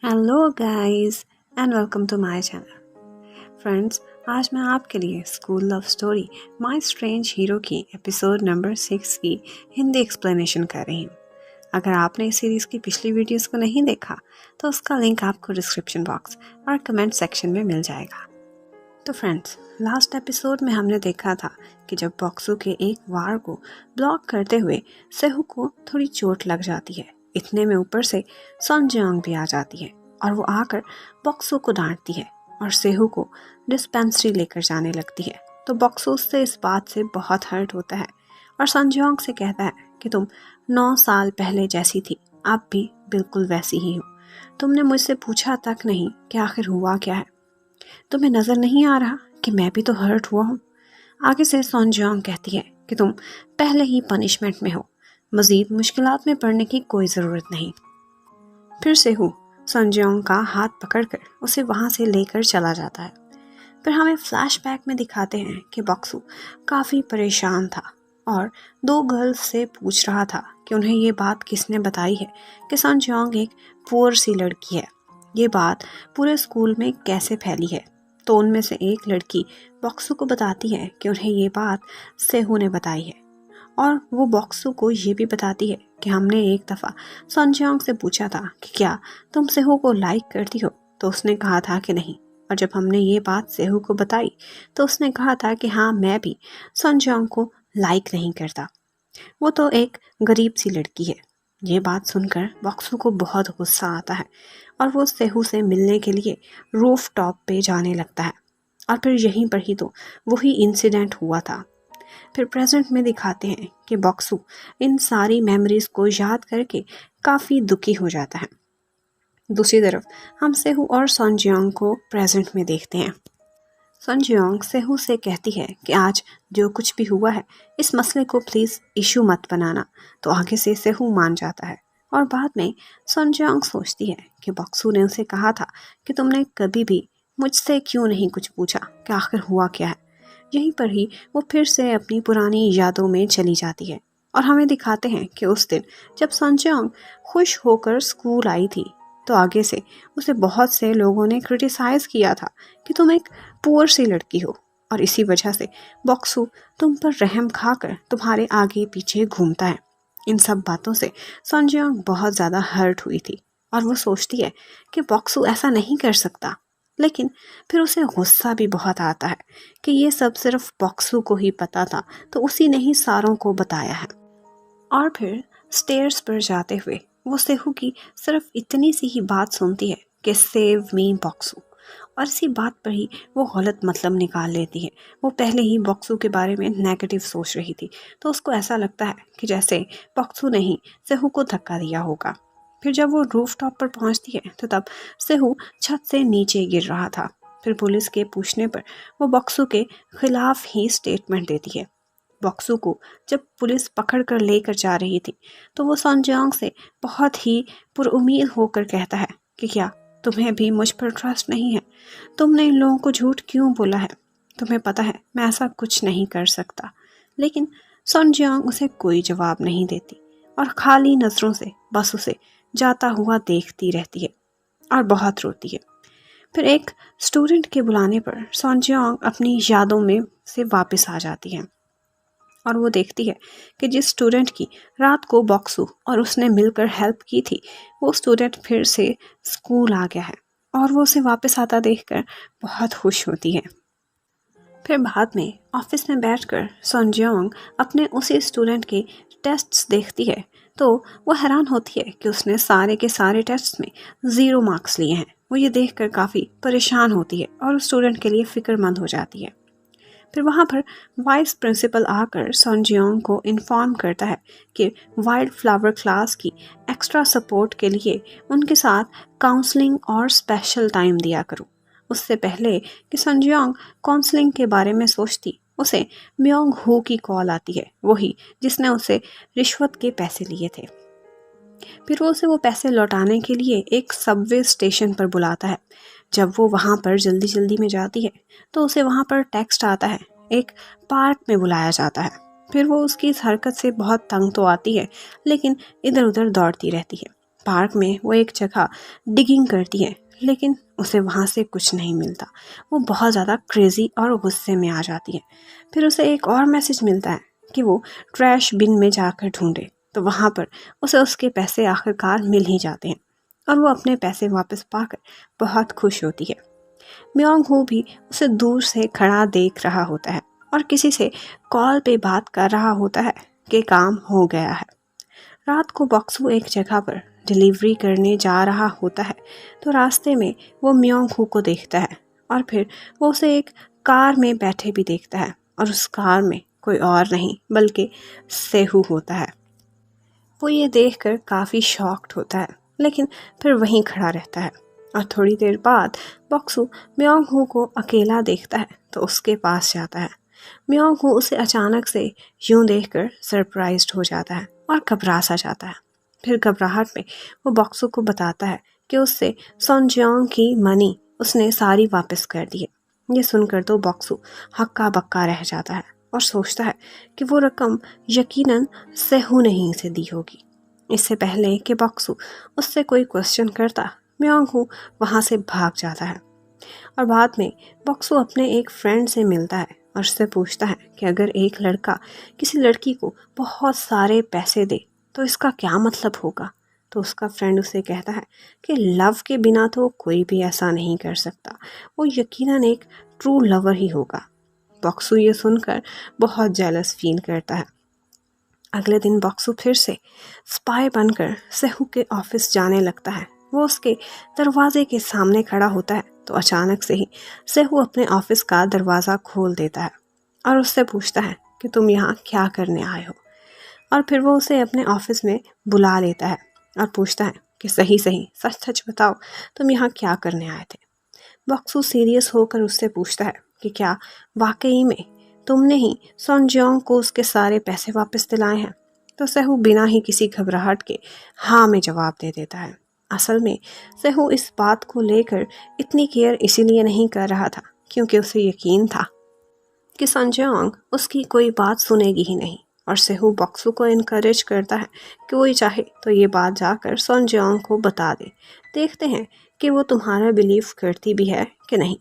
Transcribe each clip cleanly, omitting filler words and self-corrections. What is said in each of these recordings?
Hello guys and welcome to my channel. Friends, आज मैं आपके लिए school love story my strange hero की एपिसोड नंबर 6 की हिंदी एक्सप्लेनेशन कर रही हूँ। अगर आपने इस सीरीज़ की पिछली वीडियोस को नहीं देखा तो उसका लिंक आपको डिस्क्रिप्शन बॉक्स और कमेंट सेक्शन में मिल जाएगा। तो फ्रेंड्स, लास्ट एपिसोड में हमने देखा था कि जब बॉक्सू के एक वार को ब्लॉक करते हुए सेहू को थोड़ी चोट लग जाती है। इतने में ऊपर से सन जियांग भी आ जाती है और वो आकर बॉक्सू को डांटती है और सेहू को डिस्पेंसरी लेकर जाने लगती है। तो बॉक्सू उससे इस बात से बहुत हर्ट होता है और सन जियांग से कहता है कि तुम 9 साल पहले जैसी थी, आप भी बिल्कुल वैसी ही हो। तुमने मुझसे पूछा तक नहीं कि आखिर हुआ क्या है। तुम्हें नजर नहीं आ रहा कि मैं भी तो हर्ट हुआ हूँ। आगे से सोन जियांग कहती है कि तुम पहले ही पनिशमेंट में हो, मजीद मुश्किलात में पड़ने की कोई ज़रूरत नहीं। फिर सेहू सोन जियांग का हाथ पकड़कर उसे वहाँ से लेकर चला जाता है। फिर हमें फ्लैशबैक में दिखाते हैं कि बॉक्सू काफ़ी परेशान था और 2 गर्ल्स से पूछ रहा था कि उन्हें ये बात किसने बताई है कि सोन जियांग एक पुअर सी लड़की है। ये बात पूरे स्कूल में कैसे फैली है। तो उनमें से एक लड़की बॉक्सू को बताती है कि उन्हें ये बात सेहू ने बताई है और वो बॉक्सू को ये भी बताती है कि हमने एक दफ़ा सन जियांग से पूछा था कि क्या तुम सेहू को लाइक करती हो, तो उसने कहा था कि नहीं। और जब हमने ये बात सेहू को बताई तो उसने कहा था कि हाँ, मैं भी सन जियांग को लाइक नहीं करता, वो तो एक गरीब सी लड़की है। ये बात सुनकर बॉक्सू को बहुत गुस्सा आता है और वो सेहू से मिलने के लिए रूफ टॉप पे जाने लगता है। और फिर यहीं पर ही तो वही इंसिडेंट हुआ था। फिर प्रेजेंट में दिखाते हैं कि बॉक्सू इन सारी मेमोरीज को याद करके काफ़ी दुखी हो जाता है। दूसरी तरफ हम सेहू और सन जियांग को प्रेजेंट में देखते हैं। सन जियांग सेहू से कहती है कि आज जो कुछ भी हुआ है, इस मसले को प्लीज़ इशू मत बनाना। तो आगे से सेहू मान जाता है और बाद में सन जियांग सोचती है कि बॉक्सू ने उसे कहा था कि तुमने कभी भी मुझसे क्यों नहीं कुछ पूछा कि आखिर हुआ क्या है। यहीं पर ही वो फिर से अपनी पुरानी यादों में चली जाती है और हमें दिखाते हैं कि उस दिन जब सन जियांग खुश होकर स्कूल आई थी तो आगे से उसे बहुत से लोगों ने क्रिटिसाइज किया था कि तुम एक पुअर सी लड़की हो और इसी वजह से बॉक्सू तुम पर रहम खाकर तुम्हारे आगे पीछे घूमता है। इन सब बातों से सन जियांग बहुत ज़्यादा हर्ट हुई थी और वो सोचती है कि बॉक्सू ऐसा नहीं कर सकता। लेकिन फिर उसे गुस्सा भी बहुत आता है कि ये सब सिर्फ बॉक्सू को ही पता था, तो उसी ने ही सारों को बताया है। और फिर स्टेयर्स पर जाते हुए वो सेहू की सिर्फ इतनी सी ही बात सुनती है कि सेव मी बॉक्सू, और इसी बात पर ही वो गलत मतलब निकाल लेती है। वो पहले ही बॉक्सू के बारे में नेगेटिव सोच रही थी, तो उसको ऐसा लगता है कि जैसे बॉक्सू ने ही सेहू को धक्का दिया होगा। फिर जब वो रूफ टॉप पर पहुंचती है तो तब सेहू छत से नीचे गिर रहा था। फिर पुलिस के पूछने पर वो बॉक्सू के खिलाफ ही स्टेटमेंट देती है। बॉक्सू को जब पुलिस पकड़ कर लेकर जा रही थी तो वो सन जियांग से बहुत ही पुरउम्मीद होकर कहता है कि क्या तुम्हें भी मुझ पर ट्रस्ट नहीं है? तुमने इन लोगों को झूठ क्यों बोला है? तुम्हें पता है मैं ऐसा कुछ नहीं कर सकता। लेकिन सन जियांग उसे कोई जवाब नहीं देती और खाली नजरों से बस उसे जाता हुआ देखती रहती है और बहुत रोती है। फिर एक स्टूडेंट के बुलाने पर सन जियांग अपनी यादों में से वापस आ जाती है और वो देखती है कि जिस स्टूडेंट की रात को बॉक्सू और उसने मिलकर हेल्प की थी, वो स्टूडेंट फिर से स्कूल आ गया है और वो उसे वापस आता देखकर बहुत खुश होती है। फिर बाद में ऑफिस में बैठकर सन जियांग अपने उसी स्टूडेंट के टेस्ट्स देखती है तो वो हैरान होती है कि उसने सारे के सारे टेस्ट्स में 0 मार्क्स लिए हैं। वो ये देखकर काफ़ी परेशान होती है और उस स्टूडेंट के लिए फ़िक्रमंद हो जाती है। फिर वहाँ पर वाइस प्रिंसिपल आकर सन जियांग को इन्फॉर्म करता है कि वाइल्ड फ्लावर क्लास की एक्स्ट्रा सपोर्ट के लिए उनके साथ काउंसलिंग और स्पेशल टाइम दिया करो। उससे पहले कि सन जियांग काउंसलिंग के बारे में सोचती, उसे म्योंग हो की कॉल आती है, वही जिसने उसे रिश्वत के पैसे लिए थे। फिर वो उसे वो पैसे लौटाने के लिए एक सबवे स्टेशन पर बुलाता है। जब वो वहाँ पर जल्दी जल्दी में जाती है तो उसे वहाँ पर टेक्स्ट आता है, एक पार्क में बुलाया जाता है। फिर वो उसकी इस हरकत से बहुत तंग तो आती है, लेकिन इधर उधर दौड़ती रहती है। पार्क में वो एक जगह डिगिंग करती है, लेकिन उसे वहाँ से कुछ नहीं मिलता। वो बहुत ज़्यादा क्रेज़ी और गुस्से में आ जाती है। फिर उसे एक और मैसेज मिलता है कि वो ट्रैश बिन में जाकर ढूंढे, तो वहाँ पर उसे उसके पैसे आखिरकार मिल ही जाते हैं और वो अपने पैसे वापस पाकर बहुत खुश होती है। म्योंग हो भी उसे दूर से खड़ा देख रहा होता है और किसी से कॉल पे बात कर रहा होता है कि काम हो गया है। रात को बॉक्सू एक जगह पर डिलीवरी करने जा रहा होता है, तो रास्ते में वो म्योंग हू को देखता है और फिर वो उसे एक कार में बैठे भी देखता है और उस कार में कोई और नहीं बल्कि सेहू होता है। वो ये देखकर काफ़ी शॉक्ड होता है, लेकिन फिर वहीं खड़ा रहता है और थोड़ी देर बाद बॉक्सू म्योंग हू को अकेला देखता है तो उसके पास जाता है। म्योंग हू उसे अचानक से यूं देखकर सरप्राइज्ड हो जाता है और घबरा सा जाता है। फिर घबराहट में वो बॉक्सू को बताता है कि उससे सोनजियोंग की मनी उसने सारी वापस कर दी है। ये सुनकर तो बॉक्सू हक्का बक्का रह जाता है और सोचता है कि वो रकम यकीनन सेहू ने ही से दी होगी। इससे पहले कि बॉक्सू उससे कोई क्वेश्चन करता, म्योंग हू वहाँ से भाग जाता है और बाद में बॉक्सू अपने एक फ्रेंड से मिलता है और उससे पूछता है कि अगर एक लड़का किसी लड़की को बहुत सारे पैसे दे तो इसका क्या मतलब होगा। तो उसका फ्रेंड उसे कहता है कि लव के बिना तो कोई भी ऐसा नहीं कर सकता, वो यकीनन एक ट्रू लवर ही होगा। बॉक्सू ये सुनकर बहुत जेलस फील करता है। अगले दिन बॉक्सू फिर से स्पाई बनकर सेहू के ऑफिस जाने लगता है। वो उसके दरवाजे के सामने खड़ा होता है तो अचानक से ही सेहू अपने ऑफिस का दरवाज़ा खोल देता है और उससे पूछता है कि तुम यहाँ क्या करने आए हो। और फिर वो उसे अपने ऑफिस में बुला लेता है और पूछता है कि सही सही सच सच बताओ, तुम यहाँ क्या करने आए थे। बॉक्सू सीरियस होकर उससे पूछता है कि क्या वाकई में तुमने ही सोनजियोंग को उसके सारे पैसे वापस दिलाए हैं। तो सेहू बिना ही किसी घबराहट के हाँ में जवाब दे देता है। असल में सेहू इस बात को लेकर इतनी केयर इसीलिए नहीं कर रहा था क्योंकि उसे यकीन था कि सोनजियोंग उसकी कोई बात सुनेगी ही नहीं। और सेहू बॉक्सू को इनकरेज करता है कि वो चाहे तो ये बात जाकर सोनजियोंग को बता दे, देखते हैं कि वो तुम्हारा बिलीव करती भी है कि नहीं।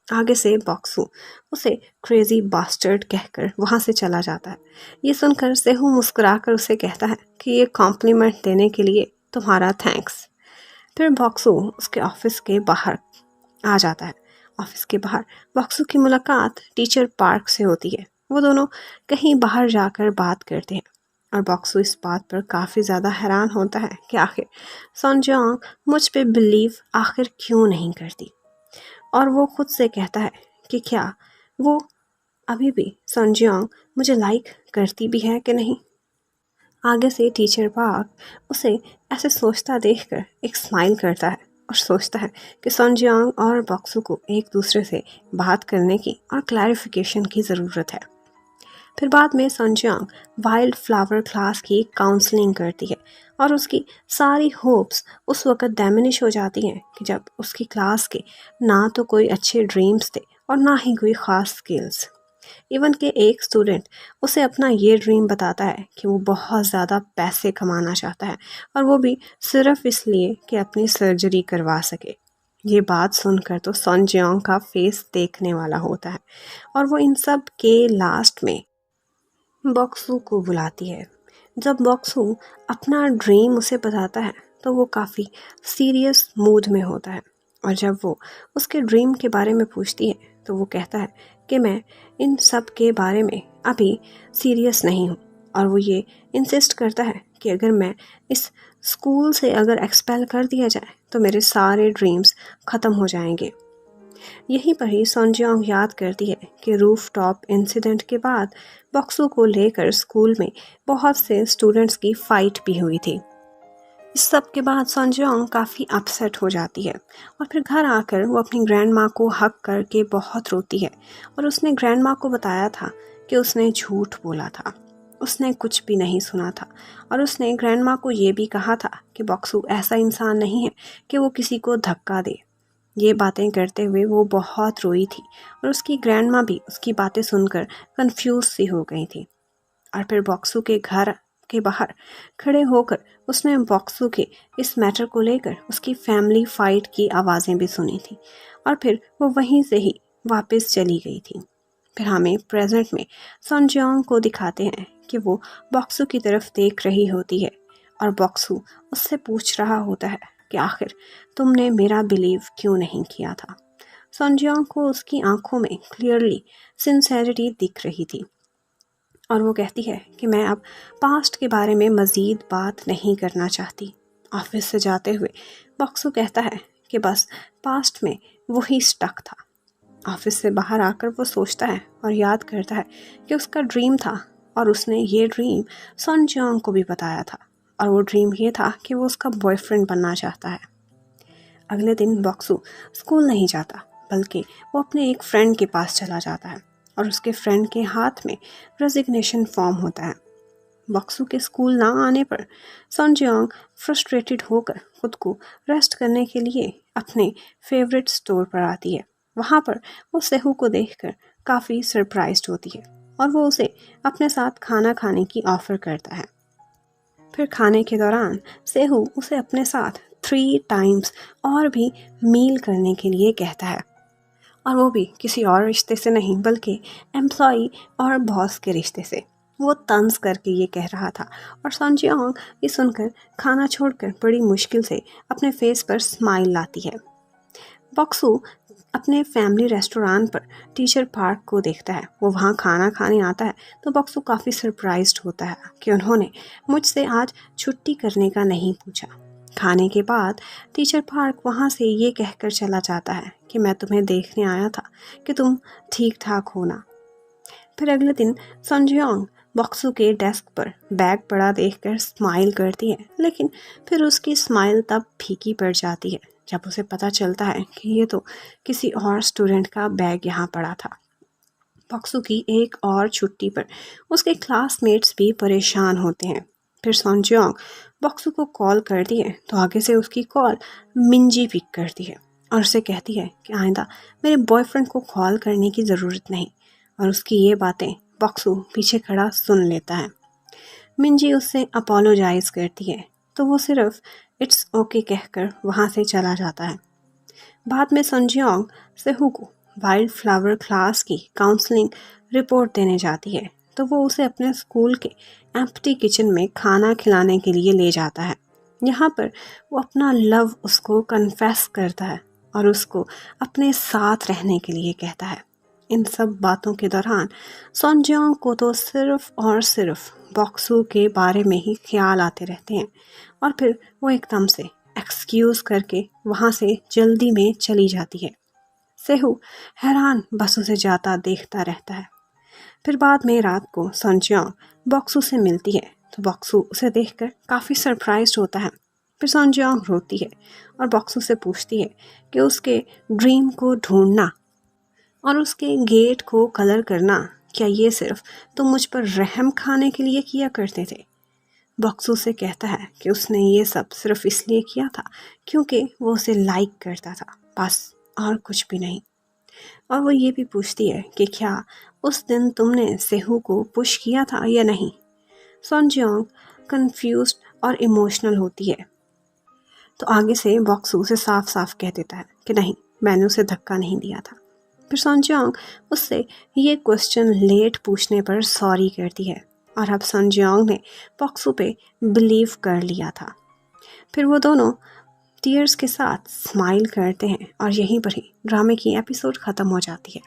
आगे से बॉक्सू उसे क्रेजी बास्टर्ड कहकर वहाँ से चला जाता है। ये सुनकर सेहू मुस्कुराकर उसे कहता है कि ये कॉम्प्लीमेंट देने के लिए तुम्हारा थैंक्स। फिर बॉक्सू उसके ऑफिस के बाहर आ जाता है। ऑफिस के बाहर बॉक्सू की मुलाकात टीचर पार्क से होती है। वो दोनों कहीं बाहर जाकर बात करते हैं और बॉक्सू इस बात पर काफ़ी ज़्यादा हैरान होता है कि आखिर सोनजियोंग मुझ पे बिलीव आखिर क्यों नहीं करती। और वो खुद से कहता है कि क्या वो अभी भी सोनजियोंग मुझे लाइक करती भी है कि नहीं। आगे से टीचर पार्क उसे ऐसे सोचता देखकर एक स्माइल करता है और सोचता है कि सोनजियोंग और बॉक्सू को एक दूसरे से बात करने की और क्लैरिफिकेशन की ज़रूरत है। फिर बाद में सोनजियोंग वाइल्ड फ्लावर क्लास की काउंसलिंग करती है और उसकी सारी होप्स उस वक़्त डैमिनिश हो जाती हैं कि जब उसकी क्लास के ना तो कोई अच्छे ड्रीम्स थे और ना ही कोई ख़ास स्किल्स। इवन के एक स्टूडेंट उसे अपना ये ड्रीम बताता है कि वो बहुत ज़्यादा पैसे कमाना चाहता है और वो भी सिर्फ इसलिए कि अपनी सर्जरी करवा सके। ये बात सुनकर तो सोनजियोंग का फेस देखने वाला होता है और वो इन सब के लास्ट में बॉक्सू को बुलाती है। जब बॉक्सू अपना ड्रीम उसे बताता है तो वो काफ़ी सीरियस मूड में होता है और जब वो उसके ड्रीम के बारे में पूछती है तो वो कहता है कि मैं इन सब के बारे में अभी सीरियस नहीं हूँ। और वो ये इंसिस्ट करता है कि अगर मैं इस स्कूल से अगर एक्सपेल कर दिया जाए तो मेरे सारे ड्रीम्स ख़त्म हो जाएंगे। यहीं पर ही सोनजियोंग याद करती है कि रूफ टॉप इंसिडेंट के बाद बॉक्सू को लेकर स्कूल में बहुत से स्टूडेंट्स की फाइट भी हुई थी। इस सब के बाद सोनजियोंग काफ़ी अपसेट हो जाती है और फिर घर आकर वो अपनी ग्रैंड माँ को हक करके बहुत रोती है और उसने ग्रैंड माँ को बताया था कि उसने झूठ बोला था, उसने कुछ भी नहीं सुना था। और उसने ग्रैंड माँ को ये भी कहा था कि बॉक्सू ऐसा इंसान नहीं है कि वो किसी को धक्का दे। ये बातें करते हुए वो बहुत रोई थी और उसकी ग्रैंड माँ भी उसकी बातें सुनकर कंफ्यूज सी हो गई थी। और फिर बॉक्सू के घर के बाहर खड़े होकर उसने बॉक्सू के इस मैटर को लेकर उसकी फैमिली फाइट की आवाज़ें भी सुनी थी और फिर वो वहीं से ही वापस चली गई थी। फिर हमें प्रेजेंट में सनजियोंग को दिखाते हैं कि वो बॉक्सू की तरफ देख रही होती है और बॉक्सू उससे पूछ रहा होता है कि आखिर तुमने मेरा बिलीव क्यों नहीं किया था। सनजियोंग को उसकी आंखों में क्लियरली सिंसेरिटी दिख रही थी और वो कहती है कि मैं अब पास्ट के बारे में मज़ीद बात नहीं करना चाहती। ऑफिस से जाते हुए बॉक्सू कहता है कि बस पास्ट में वही स्टक था। ऑफिस से बाहर आकर वो सोचता है और याद करता है कि उसका ड्रीम था और उसने ये ड्रीम सनजियोंग को भी बताया था और वो ड्रीम ये था कि वो उसका बॉयफ्रेंड बनना चाहता है। अगले दिन बॉक्सू स्कूल नहीं जाता बल्कि वो अपने एक फ्रेंड के पास चला जाता है और उसके फ्रेंड के हाथ में रेजिग्नेशन फॉर्म होता है। बॉक्सू के स्कूल ना आने पर सनजियोंग फ्रस्ट्रेटेड होकर खुद को रेस्ट करने के लिए अपने फेवरेट स्टोर पर आती है। वहाँ पर वो सेहू को देखकर काफ़ी सरप्राइज्ड होती है और वो उसे अपने साथ खाना खाने की ऑफ़र करता है। फिर खाने के दौरान सेहू उसे अपने साथ 3 टाइम्स और भी मील करने के लिए कहता है और वो भी किसी और रिश्ते से नहीं बल्कि एम्प्लॉई और बॉस के रिश्ते से। वो तंज करके ये कह रहा था और सनजियोंग ये सुनकर खाना छोड़कर बड़ी मुश्किल से अपने फेस पर स्माइल लाती है। बॉक्सू अपने फैमिली रेस्टोरेंट पर टीचर पार्क को देखता है। वो वहाँ खाना खाने आता है तो बॉक्सू काफ़ी सरप्राइज्ड होता है कि उन्होंने मुझसे आज छुट्टी करने का नहीं पूछा। खाने के बाद टीचर पार्क वहाँ से ये कहकर चला जाता है कि मैं तुम्हें देखने आया था कि तुम ठीक ठाक हो ना। फिर अगले दिन सनजियोंग बॉक्सू के डेस्क पर बैग पड़ा देखकर स्माइल करती है, लेकिन फिर उसकी स्माइल तब फीकी पड़ जाती है जब उसे पता चलता है कि ये तो किसी और स्टूडेंट का बैग यहाँ पड़ा था। बॉक्सू की एक और छुट्टी पर उसके क्लासमेट्स भी परेशान होते हैं। फिर सनजियोंग बॉक्सू को कॉल करती है तो आगे से उसकी कॉल मिंजी पिक करती है और उसे कहती है कि आइंदा मेरे बॉयफ्रेंड को कॉल करने की ज़रूरत नहीं, और उसकी ये बातें बॉक्सू पीछे खड़ा सुन लेता है। मिंजी उससे अपोलोजाइज करती है तो वो सिर्फ इट्स ओके कहकर वहाँ से चला जाता है। बाद में सनजियोंग सेहू को वाइल्ड फ्लावर क्लास की काउंसलिंग रिपोर्ट देने जाती है तो वो उसे अपने स्कूल के एम्प्टी किचन में खाना खिलाने के लिए ले जाता है। यहाँ पर वो अपना लव उसको कन्फेस करता है और उसको अपने साथ रहने के लिए कहता है। इन सब बातों के दौरान सनजियोंग को तो सिर्फ और सिर्फ बॉक्सू के बारे में ही ख्याल आते रहते हैं और फिर वो एकदम से एक्सक्यूज़ करके वहाँ से जल्दी में चली जाती है। सेहू हैरान बस उसे जाता देखता रहता है। फिर बाद में रात को सनजियोंग बॉक्सू से मिलती है तो बॉक्सू उसे देखकर काफ़ी सरप्राइज्ड होता है। फिर सनजियोंग रोती है और बॉक्सू से पूछती है कि उसके ड्रीम को ढूंढना और उसके गेट को कलर करना क्या ये सिर्फ तुम मुझ पर रहम खाने के लिए किया करते थे। बॉक्सू से कहता है कि उसने ये सब सिर्फ इसलिए किया था क्योंकि वो उसे लाइक करता था, बस और कुछ भी नहीं। और वो ये भी पूछती है कि क्या उस दिन तुमने सेहू को पुश किया था या नहीं। सनजियोंग कंफ्यूज्ड और इमोशनल होती है तो आगे से बॉक्सू उसे साफ साफ कह देता है कि नहीं, मैंने उसे धक्का नहीं दिया था। फिर सनजियोंग उससे ये क्वेश्चन लेट पूछने पर सॉरी करती है और अब सनजियोंग ने बॉक्सू पे बिलीव कर लिया था। फिर वो दोनों टीयर्स के साथ स्माइल करते हैं और यहीं पर ही ड्रामे की एपिसोड ख़त्म हो जाती है।